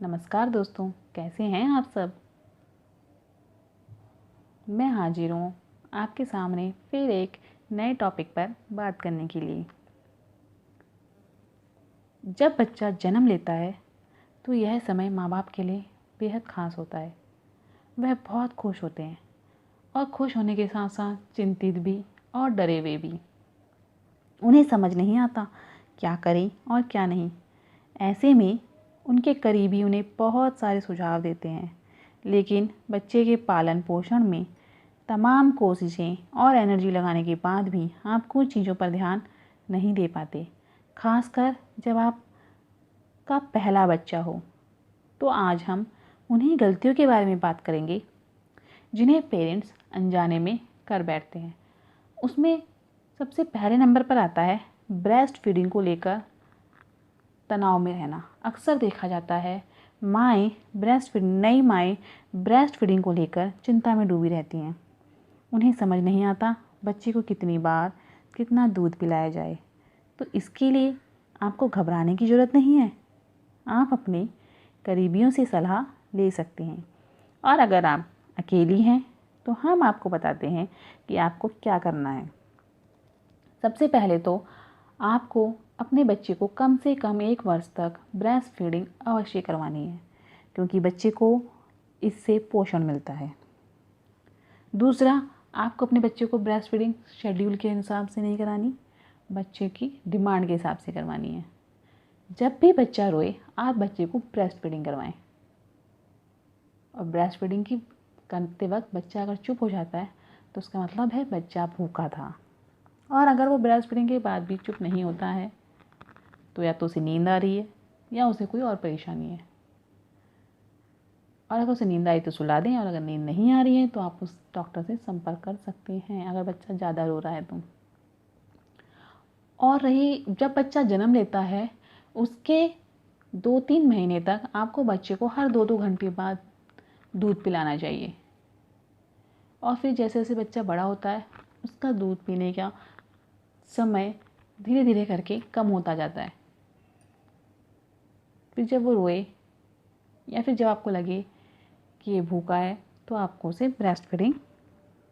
नमस्कार दोस्तों, कैसे हैं आप सब। मैं हाजिर हूँ आपके सामने फिर एक नए टॉपिक पर बात करने के लिए। जब बच्चा जन्म लेता है तो यह समय माँ बाप के लिए बेहद ख़ास होता है। वह बहुत खुश होते हैं और खुश होने के साथ साथ चिंतित भी और डरे हुए भी। उन्हें समझ नहीं आता क्या करें और क्या नहीं। ऐसे में उनके करीबी उन्हें बहुत सारे सुझाव देते हैं, लेकिन बच्चे के पालन पोषण में तमाम कोशिशें और एनर्जी लगाने के बाद भी आप कुछ चीज़ों पर ध्यान नहीं दे पाते, खासकर जब आपका पहला बच्चा हो। तो आज हम उन्हीं गलतियों के बारे में बात करेंगे जिन्हें पेरेंट्स अनजाने में कर बैठते हैं। उसमें सबसे पहले नंबर पर आता है ब्रेस्ट फीडिंग को लेकर तनाव में रहना। अक्सर देखा जाता है नई माएँ ब्रेस्ट फीडिंग को लेकर चिंता में डूबी रहती हैं। उन्हें समझ नहीं आता बच्चे को कितनी बार कितना दूध पिलाया जाए। तो इसके लिए आपको घबराने की ज़रूरत नहीं है। आप अपने करीबियों से सलाह ले सकते हैं, और अगर आप अकेली हैं तो हम आपको बताते हैं कि आपको क्या करना है। सबसे पहले तो आपको अपने बच्चे को कम से कम 1 वर्ष तक ब्रेस्ट फीडिंग अवश्य करवानी है, क्योंकि बच्चे को इससे पोषण मिलता है। दूसरा, आपको अपने बच्चे को ब्रेस्ट फीडिंग शेड्यूल के हिसाब से नहीं करानी, बच्चे की डिमांड के हिसाब से करवानी है। जब भी बच्चा रोए आप बच्चे को ब्रेस्ट फीडिंग करवाएं, और ब्रेस्ट फीडिंग की करते वक्त बच्चा अगर चुप हो जाता है तो उसका मतलब है बच्चा भूखा था। और अगर वो ब्रेस्ट फीडिंग के बाद भी चुप नहीं होता है तो या तो उसे नींद आ रही है या उसे कोई और परेशानी है। और अगर उसे नींद आई तो सुला दें, और अगर नींद नहीं आ रही है तो आप उस डॉक्टर से संपर्क कर सकते हैं अगर बच्चा ज़्यादा रो रहा है तो। और रही जब बच्चा जन्म लेता है उसके 2-3 महीने तक आपको बच्चे को हर 2-2 घंटे बाद दूध पिलाना चाहिए। और फिर जैसे जैसे बच्चा बड़ा होता है उसका दूध पीने का समय धीरे धीरे करके कम होता जाता है। फिर जब वो रोए या फिर जब आपको लगे कि ये भूखा है तो आपको उसे ब्रेस्ट फीडिंग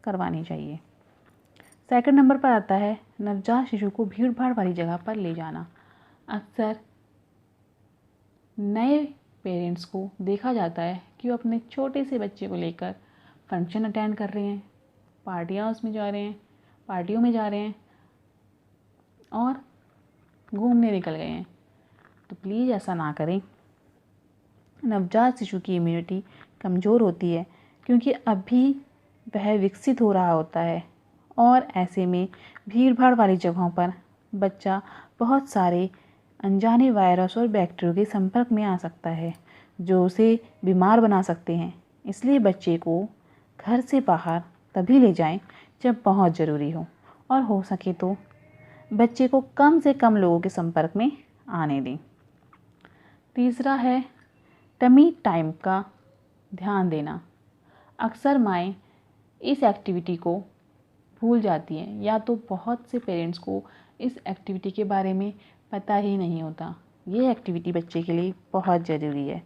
करवानी चाहिए। सेकंड नंबर पर आता है नवजात शिशु को भीड़ भाड़ वाली जगह पर ले जाना। अक्सर नए पेरेंट्स को देखा जाता है कि वो अपने छोटे से बच्चे को लेकर फंक्शन अटेंड कर रहे हैं, पार्टियों में जा रहे हैं और घूमने निकल गए हैं। तो प्लीज़ ऐसा ना करें। नवजात शिशु की इम्यूनिटी कमज़ोर होती है क्योंकि अभी वह विकसित हो रहा होता है, और ऐसे में भीड़ भाड़ वाली जगहों पर बच्चा बहुत सारे अनजाने वायरस और बैक्टीरिया के संपर्क में आ सकता है जो उसे बीमार बना सकते हैं। इसलिए बच्चे को घर से बाहर तभी ले जाएं जब बहुत ज़रूरी हो और सके तो बच्चे को कम से कम लोगों के संपर्क में आने दें। तीसरा है टमी टाइम का ध्यान देना। अक्सर माएँ इस एक्टिविटी को भूल जाती हैं, या तो बहुत से पेरेंट्स को इस एक्टिविटी के बारे में पता ही नहीं होता। ये एक्टिविटी बच्चे के लिए बहुत ज़रूरी है,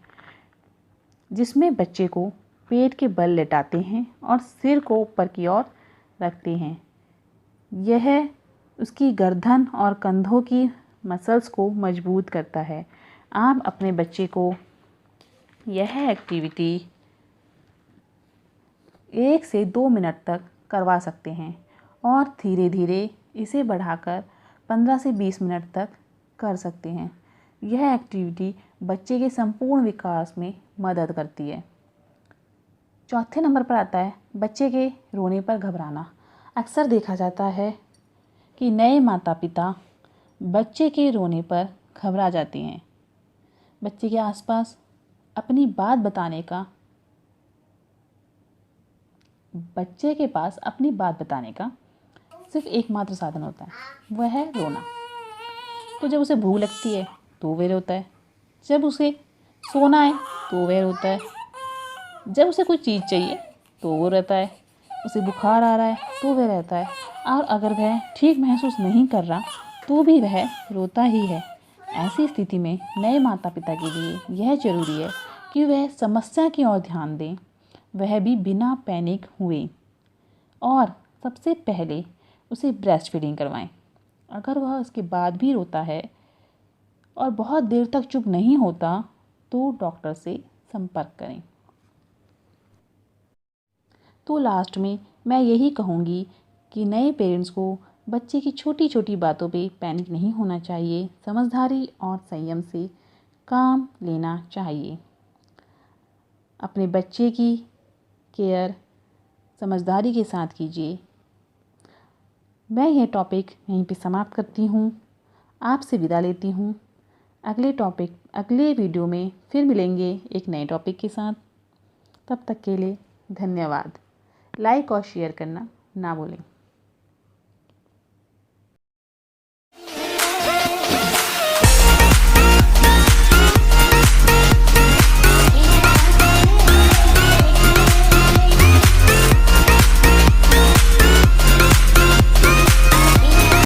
जिसमें बच्चे को पेट के बल लेटाते हैं और सिर को ऊपर की ओर रखते हैं। यह उसकी गर्दन और कंधों की मसल्स को मजबूत करता है। आप अपने बच्चे को यह एक्टिविटी 1 से 2 मिनट तक करवा सकते हैं, और धीरे धीरे इसे बढ़ाकर 15 से 20 मिनट तक कर सकते हैं। यह एक्टिविटी बच्चे के संपूर्ण विकास में मदद करती है। चौथे नंबर पर आता है बच्चे के रोने पर घबराना। अक्सर देखा जाता है कि नए माता पिता बच्चे के रोने पर घबरा जाते हैं। बच्चे के आसपास अपनी बात बताने का बच्चे के पास अपनी बात बताने का सिर्फ एकमात्र साधन होता है, वह है रोना। तो जब उसे भूख लगती है तो वह रोता है, जब उसे सोना है तो वह रोता है, जब उसे कोई चीज़ चाहिए तो वो रहता है, उसे बुखार आ रहा है तो वह रहता है, और अगर वह ठीक महसूस नहीं कर रहा तो भी वह रोता ही है। ऐसी स्थिति में नए माता पिता के लिए यह ज़रूरी है कि वह समस्या की ओर ध्यान दें, वह भी बिना पैनिक हुए। और सबसे पहले उसे ब्रेस्ट फीडिंग करवाएं। अगर वह उसके बाद भी रोता है और बहुत देर तक चुप नहीं होता तो डॉक्टर से संपर्क करें। तो लास्ट में मैं यही कहूँगी कि नए पेरेंट्स को बच्चे की छोटी छोटी बातों पे पैनिक नहीं होना चाहिए, समझदारी और संयम से काम लेना चाहिए। अपने बच्चे की केयर समझदारी के साथ कीजिए। मैं यह टॉपिक यहीं पे समाप्त करती हूँ, आपसे विदा लेती हूँ। अगले वीडियो में फिर मिलेंगे एक नए टॉपिक के साथ। तब तक के लिए धन्यवाद। लाइक और शेयर करना ना भूलें।